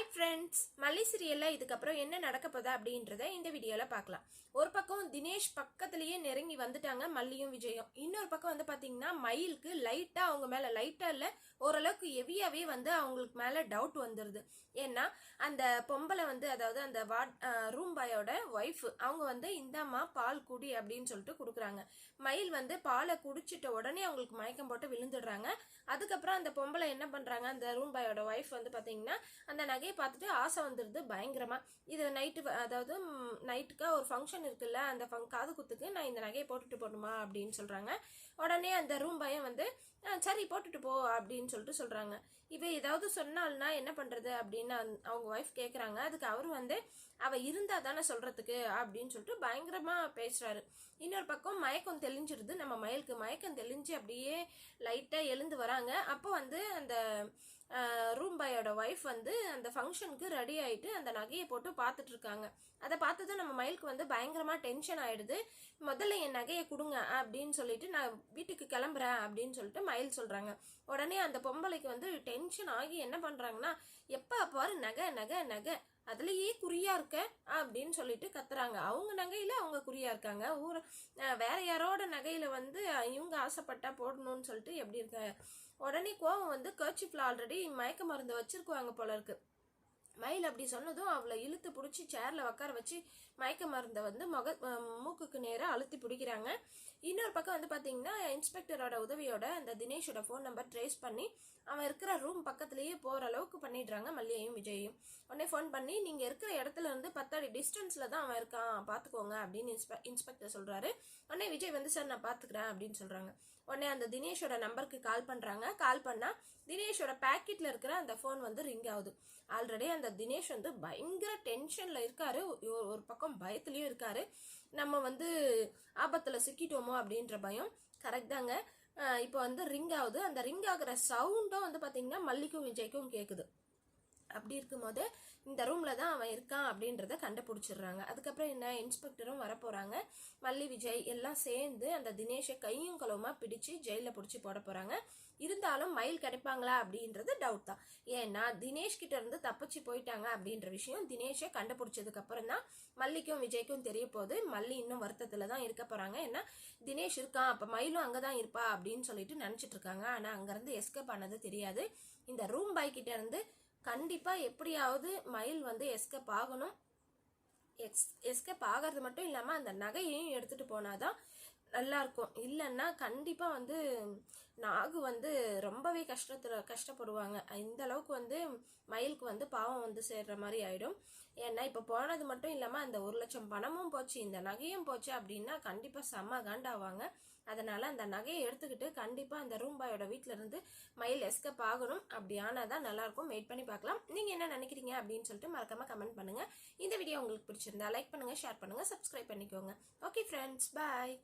Hi friends, மல்லி சீரியலில் இதுக்கப்புறம் என்ன நடக்க போதா அப்படின்றத இந்த வீடியோவில் பார்க்கலாம். ஒரு பக்கம் தினேஷ் பக்கத்துலேயே நெருங்கி வந்துட்டாங்க மல்லியும் விஜயும். இன்னொரு பக்கம் வந்து பார்த்தீங்கன்னா மயிலுக்கு லைட்டாக அவங்க மேலே லைட்டாக இல்லை ஓரளவுக்கு ஹெவியாகவே வந்து அவங்களுக்கு மேலே டவுட் வந்துடுது. ஏன்னா அந்த பொம்பளை வந்து அதாவது அந்த ரூம் பாயோட ஒய்ஃப் அவங்க வந்து இந்தாம்மா பால் குடி அப்படின்னு சொல்லிட்டு கொடுக்குறாங்க. மயில் வந்து பாலை குடிச்சிட்ட உடனே அவங்களுக்கு மயக்கம் போட்டு விழுந்துடுறாங்க. அதுக்கப்புறம் அந்த பொம்பளை என்ன பண்ணுறாங்க, அந்த ரூம் பாயோட ஒய்ஃப் வந்து பார்த்தீங்கன்னா அந்த நகையை பார்த்துட்டு ஆசை வந்துடுது பயங்கரமா. இது நைட்டு அதாவது நைட்டுக்கா ஒரு ஃபங்க்ஷன் இருக்குல்ல, அந்த காது குத்துக்கு நான் இந்த நகையை போட்டுட்டு போகணுமா அப்படின்னு சொல்றாங்க. உடனே அந்த ரூம் பையன் வந்து சரி போட்டுட்டு போ அப்படின்னு சொல்லிட்டு சொல்றாங்க. இவ ஏதாவது சொன்னால்னா என்ன பண்றது அப்படின்னு அவங்க ஒய்ஃப் கேட்குறாங்க. அதுக்கு அவரு வந்து அவ இருந்தா தானே சொல்றதுக்கு அப்படின்னு சொல்லிட்டு பயங்கரமா பேசுறாரு. இன்னொரு பக்கம் மயக்கம் தெளிஞ்சிருது. நம்ம மயலுக்கு மயக்கம் தெளிஞ்சு அப்படியே லைட்டா எழுந்து வராங்க. அப்போ வந்து அந்த ரூம் பாயோட ஒய்ஃப் வந்து அந்த ஃபங்க்ஷனுக்கு ரெடி ஆயிட்டு அந்த நகையை போட்டு பார்த்துட்டு இருக்காங்க. அதை பார்த்ததும் நம்ம மயிலுக்கு வந்து பயங்கரமா டென்ஷன் ஆயிடுது. முதல்ல என் நகையை கொடுங்க அப்படின்னு சொல்லிட்டு நான் வீட்டுக்கு கிளம்புறேன் அப்படின்னு சொல்லிட்டு மயில் சொல்றாங்க. உடனே அந்த பொம்பளைக்கு வந்து டென்ஷன் ஆகி என்ன பண்றாங்கன்னா, எப்ப பாரு நகை நகை நகை அதுலயே குறியா இருக்க அப்படின்னு சொல்லிட்டு கத்துறாங்க. அவங்க நகையில அவங்க குறியா இருக்காங்க. வேற யாரோட நகையில வந்து இவங்க ஆசைப்பட்டா போடணும்னு சொல்லிட்டு எப்படி இருக்க. உடனே கோவம் வந்து கர்ச்சிப்ல ஆல்ரெடி மயக்க மருந்து வச்சிருக்குவாங்க போல இருக்கு. மயில் அப்படி சொன்னதும் அவளை இழுத்து பிடிச்சி சேர்ல உட்கார வச்சு மயக்க மருந்தை வந்து மூக்குக்கு நேராக அழுத்தி பிடிக்கிறாங்க. இன்னொரு பக்கம் வந்து பார்த்தீங்கன்னா இன்ஸ்பெக்டரோட உதவியோட அந்த தினேஷோட ஃபோன் நம்பர் ட்ரேஸ் பண்ணி அவன் இருக்கிற ரூம் பக்கத்துலேயே போகிற அளவுக்கு பண்ணிடுறாங்க மல்லியையும் விஜயையும். உடனே ஃபோன் பண்ணி நீங்கள் இருக்கிற இடத்துல இருந்து 10 அடி டிஸ்டன்ஸில் தான் அவன் இருக்கான் பார்த்துக்கோங்க அப்படின்னு இன்ஸ்பெக்டர் சொல்கிறாரு. உடனே விஜய் வந்து சார் நான் பார்த்துக்கிறேன் அப்படின்னு சொல்கிறாங்க. உடனே அந்த தினேஷோட நம்பருக்கு கால் பண்ணுறாங்க. கால் பண்ணால் தினேஷோட பேக்கெட்டில் இருக்கிற அந்த ஃபோன் வந்து ரிங் ஆகுது. ஆல்ரெடி அந்த தினேஷ் வந்து பயங்கர டென்ஷனில் இருக்காரு. ஒரு பக்கம் பயத்துலேயும் இருக்காரு. நம்ம வந்து ஆபத்தில் சிக்கிட்டோமோ அப்படின்ற பயம். கரெக்ட் தாங்க. இப்போ வந்து ரிங் ஆகுது. அந்த ரிங் ஆகுற சவுண்டும் வந்து பார்த்தீங்கன்னா மல்லிக்கும் விஜய்க்கும் கேட்குது. அப்படி இருக்கும்போது இந்த ரூம்ல தான் அவன் இருக்கான் அப்படின்றத கண்டுபிடிச்சிடுறாங்க. அதுக்கப்புறம் என்ன, இன்ஸ்பெக்டரும் வரப்போறாங்க. மல்லி விஜய் எல்லாம் சேர்ந்து அந்த தினேஷை கையும் களவுமா பிடிச்சு ஜெயில பிடிச்சி போட போறாங்க. இருந்தாலும் மயில் கிடைப்பாங்களா அப்படின்றது டவுட் தான். ஏன்னா தினேஷ் கிட்ட இருந்து தப்பிச்சு போயிட்டாங்க அப்படின்ற விஷயம் தினேஷை கண்டுபிடிச்சதுக்கு அப்புறம் தான் மல்லிக்கும் விஜய்க்கும் தெரிய போகுது. மல்லி இன்னும் வருத்தத்துல தான் இருக்க போறாங்க. ஏன்னா தினேஷ் இருக்கான், அப்ப மயிலும் அங்கதான் இருப்பா அப்படின்னு சொல்லிட்டு நினைச்சிட்டு இருக்காங்க. ஆனா அங்கிருந்து எஸ்கேப் ஆனது தெரியாது. இந்த ரூம் பாய் கிட்ட இருந்து கண்டிப்பா எப்படியாவது மயில் வந்து எஸ்கேப் ஆகணும். எஸ்கேப் ஆகிறது மட்டும் இல்லாம அந்த நகையையும் எடுத்துட்டு போனாதான் நல்லா இருக்கும். இல்லைன்னா கண்டிப்பா வந்து நாகு வந்து ரொம்பவே கஷ்டப்படுவாங்க. இந்த அளவுக்கு வந்து மயிலுக்கு வந்து பாவம் வந்து சேர்ற மாதிரி ஆயிடும். ஏன்னா இப்ப போனது மட்டும் இல்லாம அந்த 1 லட்சம் பணமும் போச்சு, இந்த நகையும் போச்சு அப்படின்னா கண்டிப்பா செம்ம காண்டாவாங்க. அதனால அந்த நகையை எடுத்துக்கிட்டு கண்டிப்பா அந்த ரூம் பாயோட வீட்டுல இருந்து மயில் எஸ்கேப் ஆகணும். அப்படி ஆனாதான் நல்லா இருக்கும். வெயிட் பண்ணி பார்க்கலாம். நீங்க என்ன நினைக்கிறீங்க அப்படின்னு சொல்லிட்டு மறக்காம கமெண்ட் பண்ணுங்க. இந்த வீடியோ உங்களுக்கு பிடிச்சிருந்தா லைக் பண்ணுங்க, ஷேர் பண்ணுங்க, சப்ஸ்கிரைப் பண்ணிக்கோங்க. ஓகே ஃப்ரெண்ட்ஸ், பாய்.